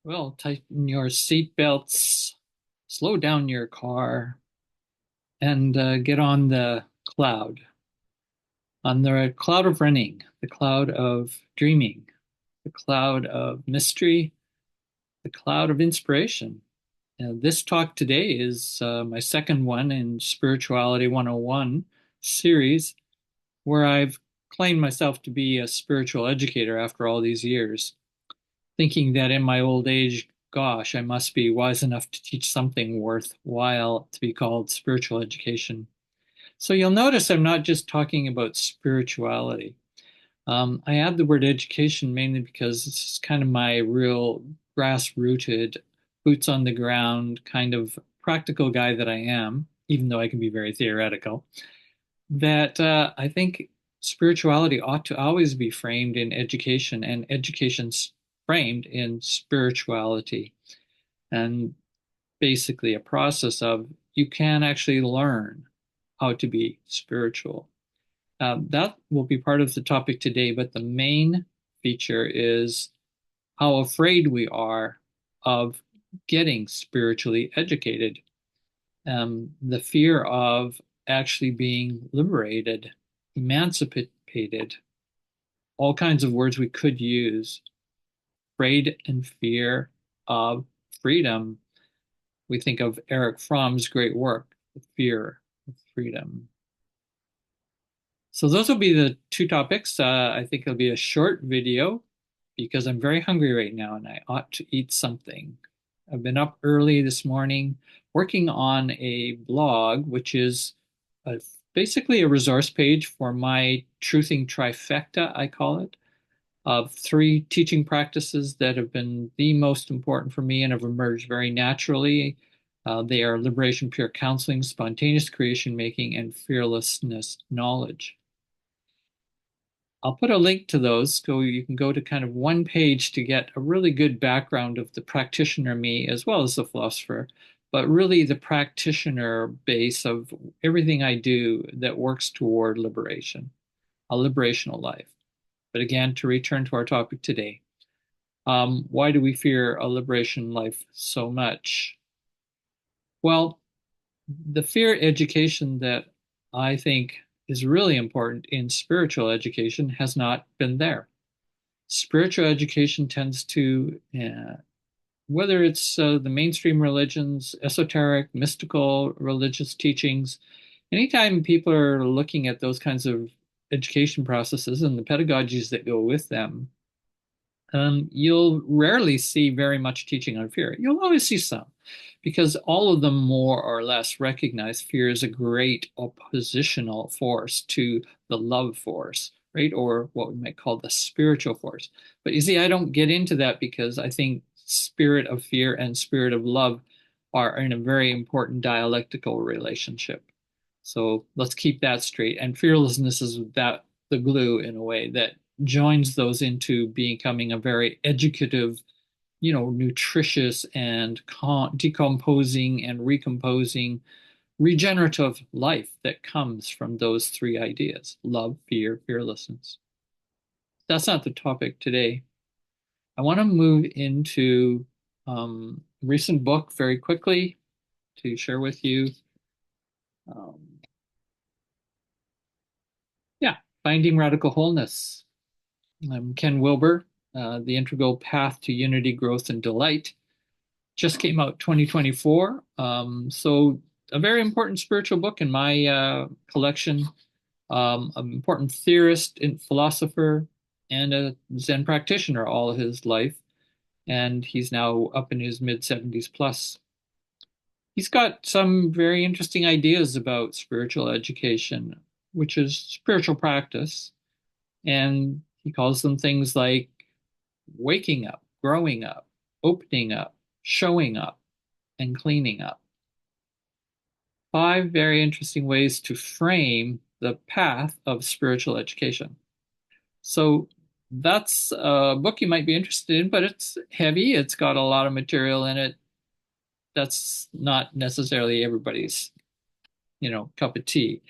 Well, tighten your seatbelts, slow down your car, and get on the cloud of running, the cloud of dreaming, the cloud of mystery, the cloud of inspiration. This talk today is my second one in Spirituality 101 series, where I've claimed myself to be a spiritual educator after all these years, thinking that in my old age, gosh, I must be wise enough to teach something worthwhile to be called spiritual education. So you'll notice I'm not just talking about spirituality. I add the word education mainly because it's kind of my real grass-rooted, boots on the ground kind of practical guy that I am, even though I can be very theoretical, that I think spirituality ought to always be framed in education, and education's framed in spirituality, and basically a process of you can actually learn how to be spiritual. That will be part of the topic today, but the main feature is how afraid we are of getting spiritually educated. The fear of actually being liberated, emancipated, all kinds of words we could use. Afraid and fear of freedom. We think of Erich Fromm's great work, The Fear of Freedom. So those will be the two topics. I think it'll be a short video because I'm very hungry right now and I ought to eat something. I've been up early this morning working on a blog, which is a, basically a resource page for my Truthing Trifecta, I call it, of three teaching practices that have been the most important for me and have emerged very naturally. They are liberation, pure counseling, spontaneous creation making, and fearlessness knowledge. I'll put a link to those so you can go to kind of one page to get a really good background of the practitioner me as well as the philosopher, but really the practitioner base of everything I do that works toward liberation, a liberational life. But again, to return to our topic today, why do we fear a liberation life so much? Well, the fear education that I think is really important in spiritual education has not been there. Spiritual education tends to, whether it's the mainstream religions, esoteric, mystical religious teachings, anytime people are looking at those kinds of education processes and the pedagogies that go with them, you'll rarely see very much teaching on fear. You'll always see some, because all of them more or less recognize fear as a great oppositional force to the love force, right? Or what we might call the spiritual force. But you see, I don't get into that because I think spirit of fear and spirit of love are in a very important dialectical relationship. So let's keep that straight. And fearlessness is that the glue in a way that joins those into becoming a very educative, nutritious and decomposing and recomposing, regenerative life that comes from those three ideas: love, fear, fearlessness. That's not the topic today. I want to move into recent book very quickly to share with you. Um, yeah, Finding Radical Wholeness. Ken Wilber, The Integral Path to Unity, Growth, and Delight. Just came out 2024. So a very important spiritual book in my collection. An important theorist and philosopher and a Zen practitioner all his life. And he's now up in his mid 70s plus. He's got some very interesting ideas about spiritual education, which is spiritual practice. And he calls them things like waking up, growing up, opening up, showing up, and cleaning up. Five very interesting ways to frame the path of spiritual education. So that's a book you might be interested in, but it's heavy. It's got a lot of material in it. That's not necessarily everybody's, cup of tea.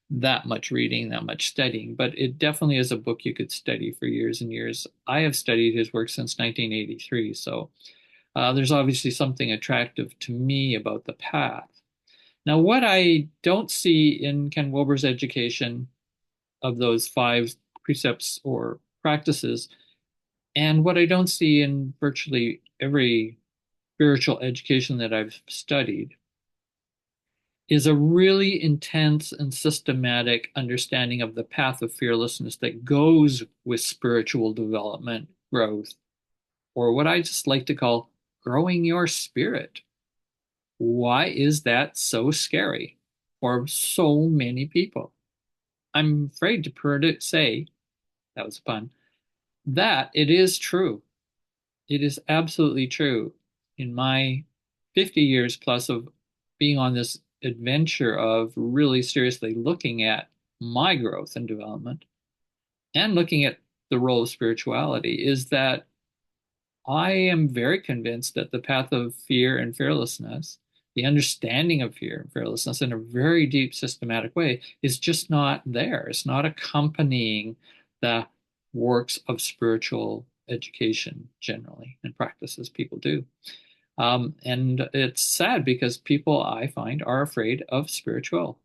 That much reading, that much studying, but it definitely is a book you could study for years and years. I have studied his work since 1983, so There's obviously something attractive to me about the path. Now, what I don't see in Ken Wilber's education of those five precepts or practices, and what I don't see in virtually every spiritual education that I've studied, is a really intense and systematic understanding of the path of fearlessness that goes with spiritual development, growth, or what I just like to call growing your spirit. Why is that so scary for so many people? I'm afraid to say, that was a pun, that it is true. It is absolutely true. In my 50 years plus of being on this adventure of really seriously looking at my growth and development and looking at the role of spirituality, is that I am very convinced that the path of fear and fearlessness, the understanding of fear and fearlessness in a very deep, systematic way, is just not there. It's not accompanying the works of spiritual education generally and practices people do. And it's sad because people, I find, are afraid of spiritual.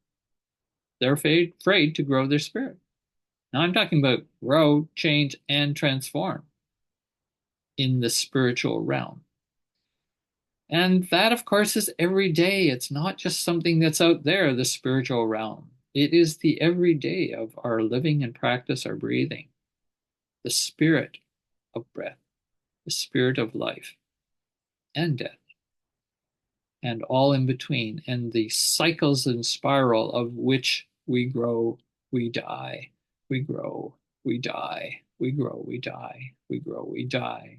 They're afraid to grow their spirit. Now, I'm talking about grow, change, and transform in the spiritual realm. And that, of course, is every day. It's not just something that's out there, the spiritual realm. It is the everyday of our living and practice, our breathing, the spirit of breath, the spirit of life and death, and all in between, and the cycles and spiral of which we grow, we die, we grow, we die, we grow, we die, we grow, we die.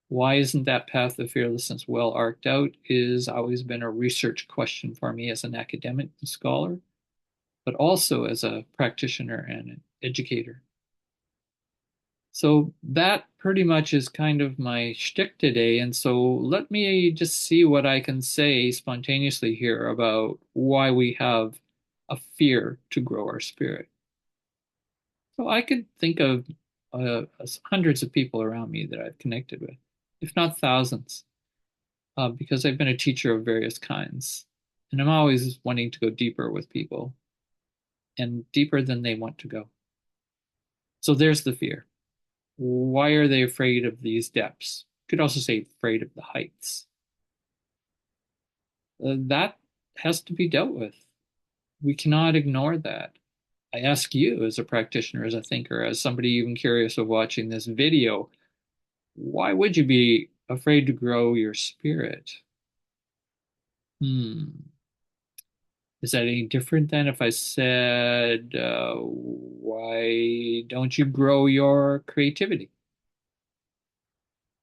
Why isn't that path of fearlessness well arced out is always been a research question for me as an academic and scholar, but also as a practitioner and an educator. So that pretty much is kind of my shtick today. And so let me just see what I can say spontaneously here about why we have a fear to grow our spirit. So I could think of hundreds of people around me that I've connected with, if not thousands, because I've been a teacher of various kinds. And I'm always wanting to go deeper with people and deeper than they want to go. So there's the fear. Why are they afraid of these depths? You could also say afraid of the heights. That has to be dealt with. We cannot ignore that. I ask you, as a practitioner, as a thinker, as somebody even curious of watching this video, why would you be afraid to grow your spirit? Is that any different than if I said, why don't you grow your creativity?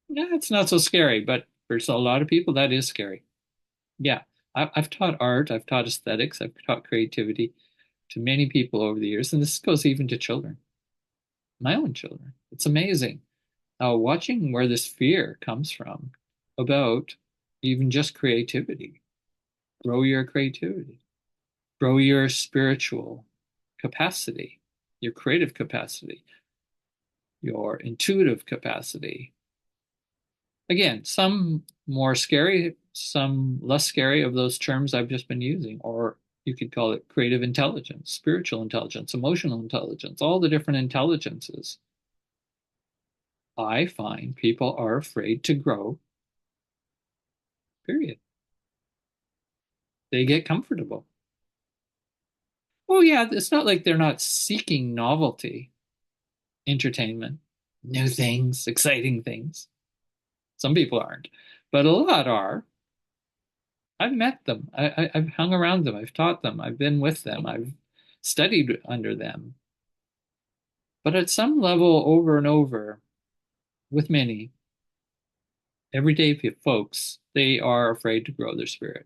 Yeah, it's not so scary, but for a lot of people, that is scary. Yeah, I've taught art, I've taught aesthetics, I've taught creativity to many people over the years, and this goes even to children, my own children. It's amazing watching where this fear comes from about even just creativity. Grow your creativity, grow your spiritual capacity, your creative capacity, your intuitive capacity. Again, some more scary, some less scary of those terms I've just been using, or you could call it creative intelligence, spiritual intelligence, emotional intelligence, all the different intelligences. I find people are afraid to grow, period. They get comfortable. Oh, yeah, it's not like they're not seeking novelty, entertainment, new things, exciting things. Some people aren't, but a lot are. I've met them. I've hung around them. I've taught them. I've been with them. I've studied under them. But at some level, over and over, with many everyday folks, they are afraid to grow their spirit.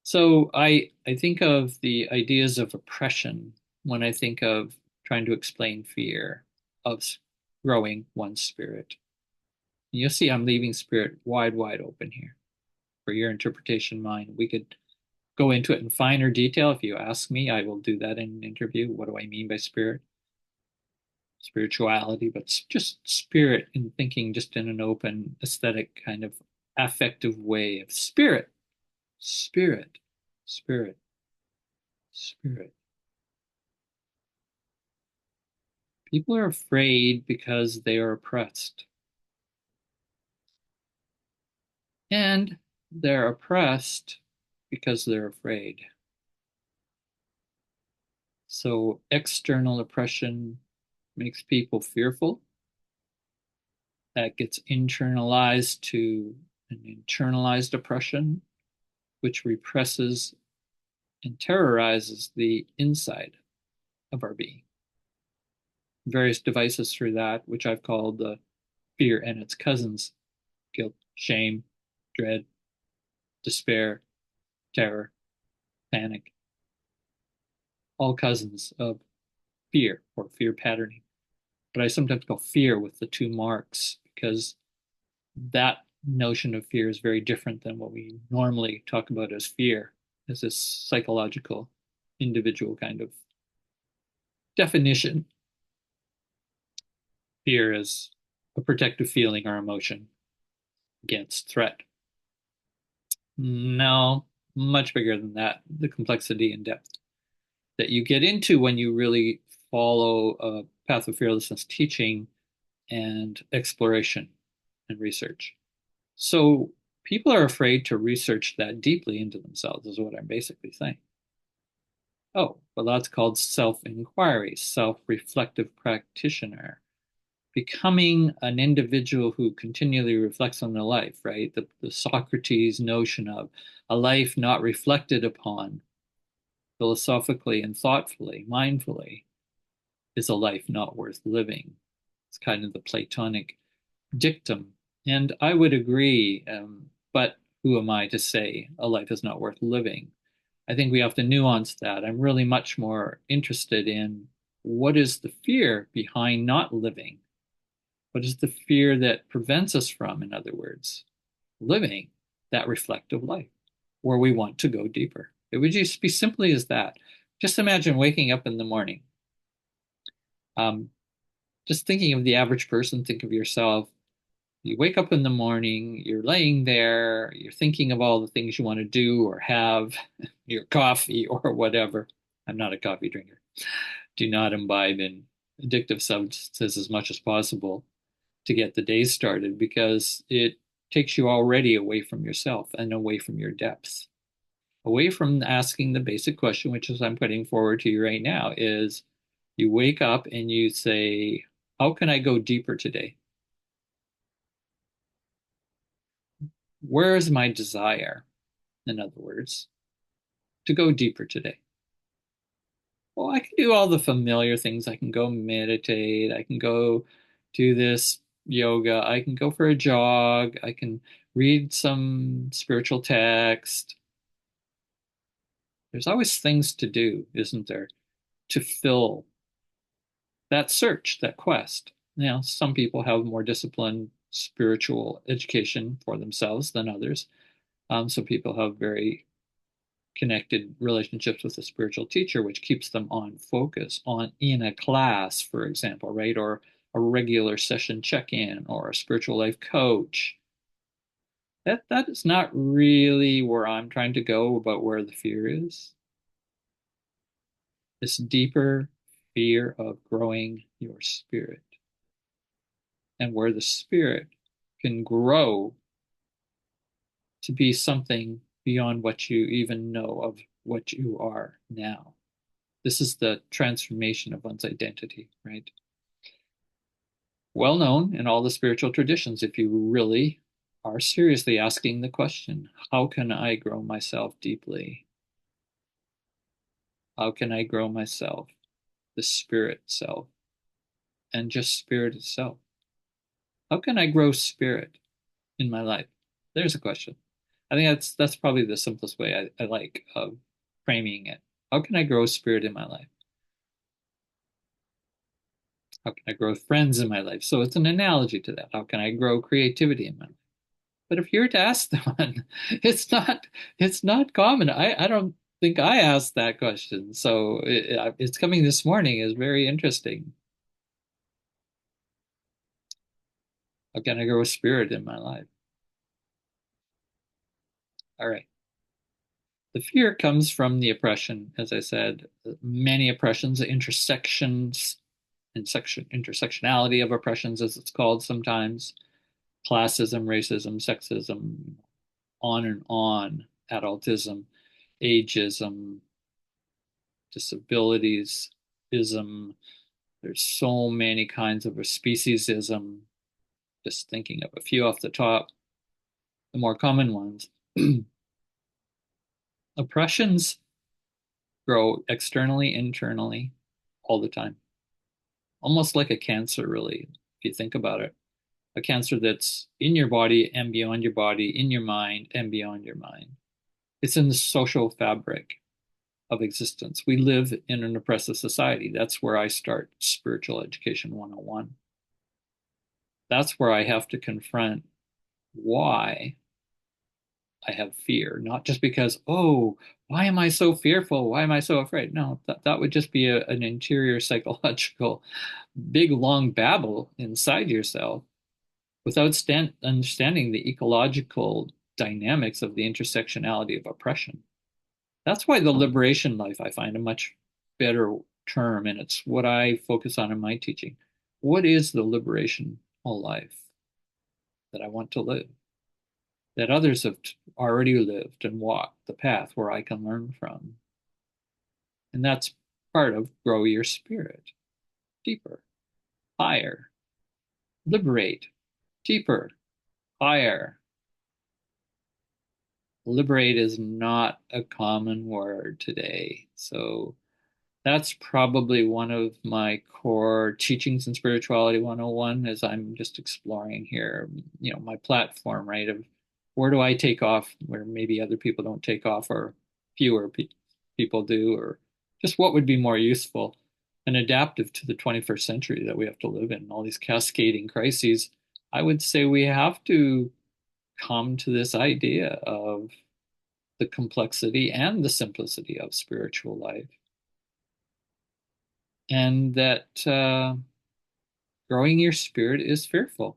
So I think of the ideas of oppression when I think of trying to explain fear of growing one's spirit. You'll see I'm leaving spirit wide, wide open here for your interpretation, mind. We could go into it in finer detail. If you ask me, I will do that in an interview. What do I mean by spirit? spirituality, but just spirit in thinking just in an open, aesthetic kind of affective way of spirit, spirit, spirit, spirit. People are afraid because they are oppressed. And they're oppressed because they're afraid. So external oppression makes people fearful. That gets internalized to an internalized oppression, which represses and terrorizes the inside of our being. Various devices through that, which I've called the fear and its cousins: guilt, shame, dread, despair, terror, panic, all cousins of fear or fear patterning. But I sometimes call fear with the two marks because that notion of fear is very different than what we normally talk about as fear, as this psychological, individual kind of definition. Fear is a protective feeling or emotion against threat. No, much bigger than that, the complexity and depth that you get into when you really follow a path of fearlessness teaching and exploration and research. So people are afraid to research that deeply into themselves, is what I'm basically saying. Oh, well, that's called self-inquiry, self-reflective practitioner, becoming an individual who continually reflects on their life, right? The Socrates notion of a life not reflected upon philosophically and thoughtfully, mindfully, is a life not worth living. It's kind of the Platonic dictum. And I would agree, but who am I to say a life is not worth living? I think we have to nuance that. I'm really much more interested in what is the fear behind not living? What is the fear that prevents us from, in other words, living that reflective life where we want to go deeper? It would just be simply as that. Just imagine waking up in the morning. Um, just thinking of the average person, think of yourself. You wake up in the morning, you're laying there, you're thinking of all the things you want to do or have, your coffee or whatever. I'm not a coffee drinker. Do not imbibe in addictive substances as much as possible to get the day started because it takes you already away from yourself and away from your depths. Away from asking the basic question, which is I'm putting forward to you right now, is you wake up and you say, how can I go deeper today? Where is my desire, in other words, to go deeper today? Well, I can do all the familiar things. I can go meditate. I can go do this yoga. I can go for a jog. I can read some spiritual text. There's always things to do, isn't there, to fill that search, that quest. Now, some people have more disciplined spiritual education for themselves than others. Some people have very connected relationships with a spiritual teacher, which keeps them on focus on in a class, for example, right? Or a regular session check-in or a spiritual life coach. That is not really where I'm trying to go about where the fear is. This deeper fear of growing your spirit and where the spirit can grow to be something beyond what you even know of what you are now. This is the transformation of one's identity, right? Well known in all the spiritual traditions, if you really are seriously asking the question, how can I grow myself deeply? How can I grow myself, the spirit self, and just spirit itself? How can I grow spirit in my life? There's a question. I think that's probably the simplest way I like of framing it. How can I grow spirit in my life? How can I grow friends in my life? So it's an analogy to that. How can I grow creativity in my life? But if you're to ask someone, it's not common. I don't think I asked that question. So it's coming this morning is very interesting. How can I grow a spirit in my life? All right. The fear comes from the oppression, as I said, many oppressions, intersections, intersectionality of oppressions, as it's called sometimes, classism, racism, sexism, on and on, adultism, ageism, disabilities, ism. There's so many kinds of a speciesism. Just thinking of a few off the top, the more common ones. Oppressions grow externally, internally, all the time. Almost like a cancer, really, if you think about it. A cancer that's in your body and beyond your body, in your mind and beyond your mind. It's in the social fabric of existence. We live in an oppressive society. That's where I start Spiritual Education 101. That's where I have to confront why I have fear, not just because, oh, why am I so fearful? Why am I so afraid? No, that would just be an interior psychological, big, long babble inside yourself without understanding the ecological dynamics of the intersectionality of oppression. That's why the liberation life I find a much better term, and it's what I focus on in my teaching. What is the liberational life that I want to live? That others have already lived and walked the path where I can learn from. And that's part of grow your spirit deeper, higher, liberate, deeper, higher. Liberate is not a common word today. So that's probably one of my core teachings in Spirituality 101 as I'm just exploring here, my platform, right? Of where do I take off where maybe other people don't take off or fewer people do, or just what would be more useful and adaptive to the 21st century that we have to live in, all these cascading crises. I would say we have to come to this idea of the complexity and the simplicity of spiritual life, and that growing your spirit is fearful,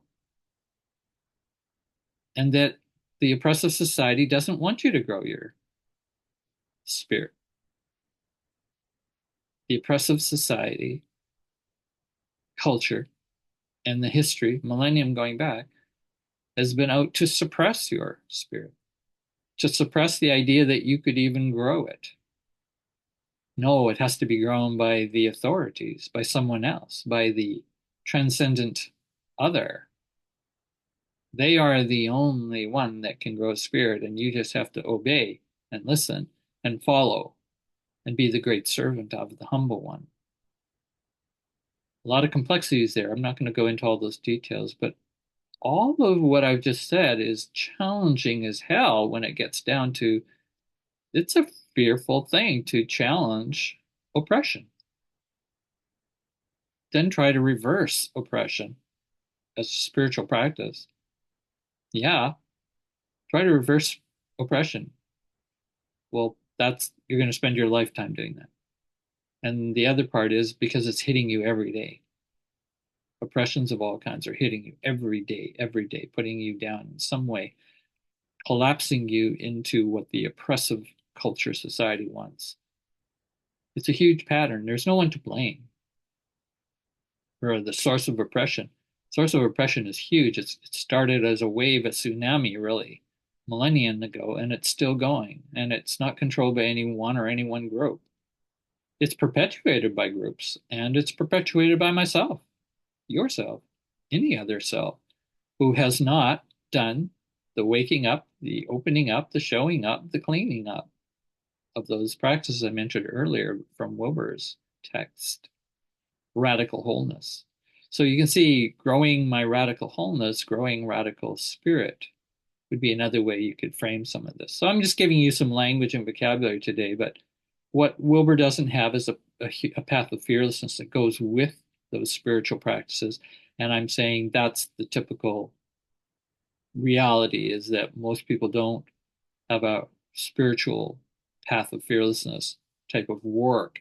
and that the oppressive society doesn't want you to grow your spirit. The oppressive society, culture, and the history, millennium going back, has been out to suppress your spirit, to suppress the idea that you could even grow it. No, it has to be grown by the authorities, by someone else, by the transcendent other. They are the only one that can grow spirit, and you just have to obey and listen and follow and be the great servant of the humble one. A lot of complexities there. I'm not going to go into all those details, but all of what I've just said is challenging as hell when it gets down to it's a fearful thing to challenge oppression. Then try to reverse oppression as a spiritual practice. Yeah, try to reverse oppression. Well, that's you're going to spend your lifetime doing that. And the other part is because it's hitting you every day. Oppressions of all kinds are hitting you every day, putting you down in some way, collapsing you into what the oppressive culture society wants. It's a huge pattern. There's no one to blame for the source of oppression. Source of oppression is huge. It started as a wave, a tsunami, really, millennia ago, and it's still going. And it's not controlled by any one or any one group. It's perpetuated by groups, and it's perpetuated by myself, yourself, any other self who has not done the waking up, the opening up, the showing up, the cleaning up of those practices I mentioned earlier from Wilber's text, radical wholeness. So you can see growing my radical wholeness, growing radical spirit would be another way you could frame some of this. So I'm just giving you some language and vocabulary today, but what Wilber doesn't have is a path of fearlessness that goes with those spiritual practices. And I'm saying that's the typical reality, is that most people don't have a spiritual path of fearlessness type of work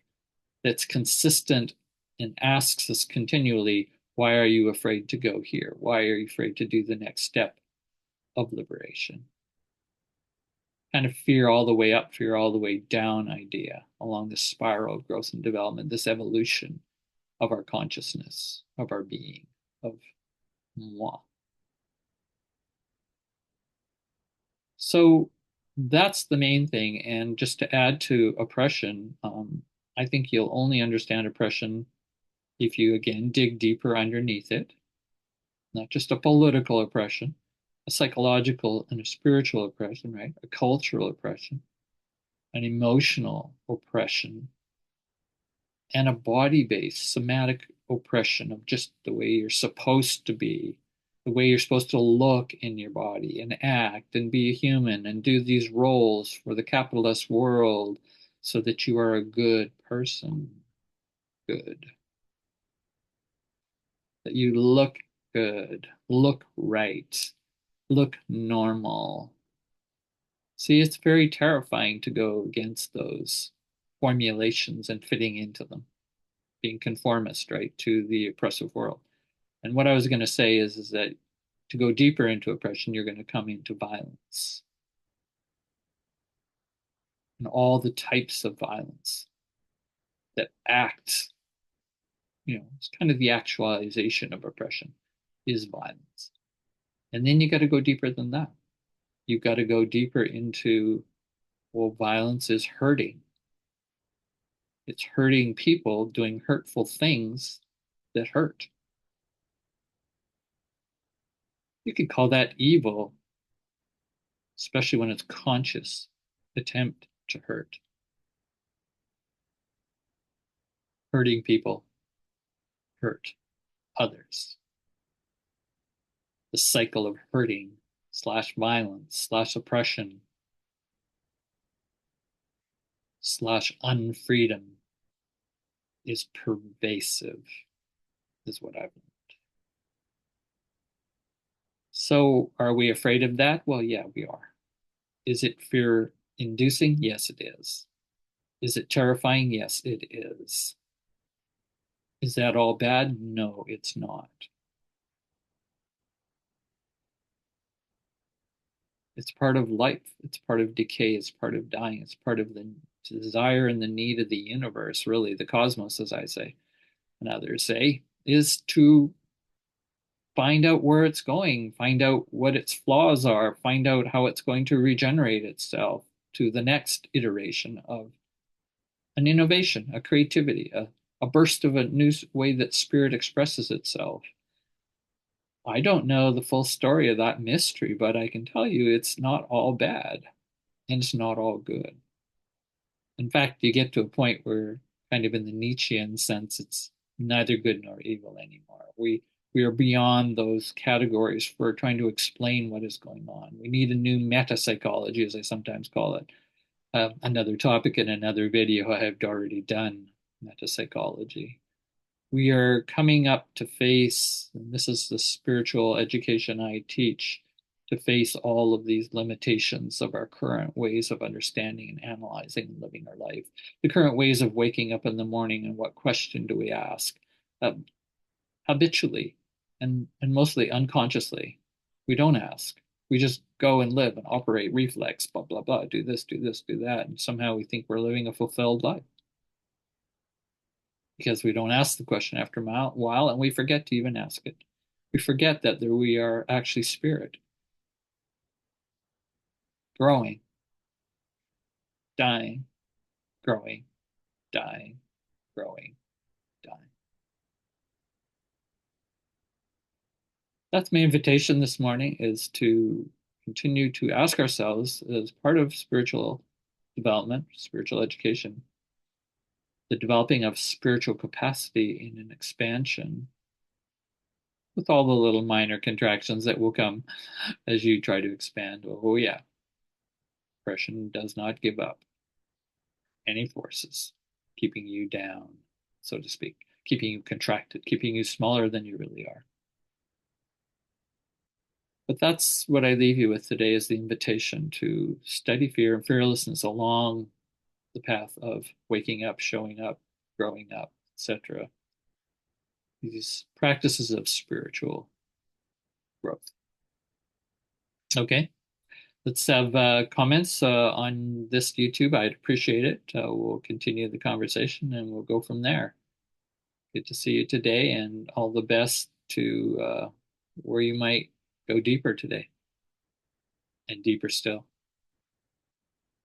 that's consistent and asks us continually, Why are you afraid to go here? Why are you afraid to do the next step of liberation? Kind of fear all the way up, fear all the way down idea along this spiral of growth and development, this evolution of our consciousness, of our being, of moi. So that's the main thing. And just to add to oppression, I think you'll only understand oppression if you, again, dig deeper underneath it, not just a political oppression, a psychological and a spiritual oppression, right? A cultural oppression, an emotional oppression, and a body-based somatic oppression of just the way you're supposed to be, the way you're supposed to look in your body and act and be a human and do these roles for the capitalist world so that you are a good person. Good. That you look good, look right, look normal. See, it's very terrifying to go against those formulations and fitting into them, being conformist, right, to the oppressive world. And what I was going to say is that to go deeper into oppression, you're going to come into violence and all the types of violence that act, it's kind of the actualization of oppression is violence. And then you got to go deeper than that. You've got to go deeper into, well, violence is hurting. It's hurting people doing hurtful things that hurt. You could call that evil, especially when it's conscious attempt to hurt. Hurting people hurt others. The cycle of hurting slash violence slash oppression slash unfreedom is pervasive, is what I've learned. So are we afraid of that? Well, yeah, we are. Is it fear inducing? Yes, it is. Is it terrifying? Yes, it is. Is that all bad? No, it's not. It's part of life. It's part of decay. It's part of dying. It's part of the desire and the need of the universe, really, the cosmos, as I say, and others say, is to find out where it's going, find out what its flaws are, find out how it's going to regenerate itself to the next iteration of an innovation, a creativity, a burst of a new way that spirit expresses itself. I don't know the full story of that mystery, but I can tell you it's not all bad and it's not all good. In fact, you get to a point where, kind of in the Nietzschean sense, it's neither good nor evil anymore. We are beyond those categories for trying to explain what is going on. We need a new meta psychology, as I sometimes call it. Another topic in another video I have already done, meta psychology. We are coming up to face, and this is the spiritual education I teach, to face all of these limitations of our current ways of understanding and analyzing and living our life. The current ways of waking up in the morning and what question do we ask? Habitually and mostly unconsciously, we don't ask. We just go and live and operate reflex, blah, blah, blah, do this, do this, do that. And somehow we think we're living a fulfilled life because we don't ask the question after a while and we forget to even ask it. We forget that we are actually spirit, growing, dying, growing, dying, growing, dying. That's my invitation this morning, is to continue to ask ourselves, as part of spiritual development, spiritual education, the developing of spiritual capacity in an expansion, with all the little minor contractions that will come as you try to expand. Oh, yeah. Oppression does not give up any forces, keeping you down, so to speak, keeping you contracted, keeping you smaller than you really are. But that's what I leave you with today, is the invitation to study fear and fearlessness along the path of waking up, showing up, growing up, etc. these practices of spiritual growth. Okay, let's have comments on this YouTube. I'd appreciate it. We'll continue the conversation and we'll go from there. Good to see you today, and all the best to where you might go deeper today and deeper still.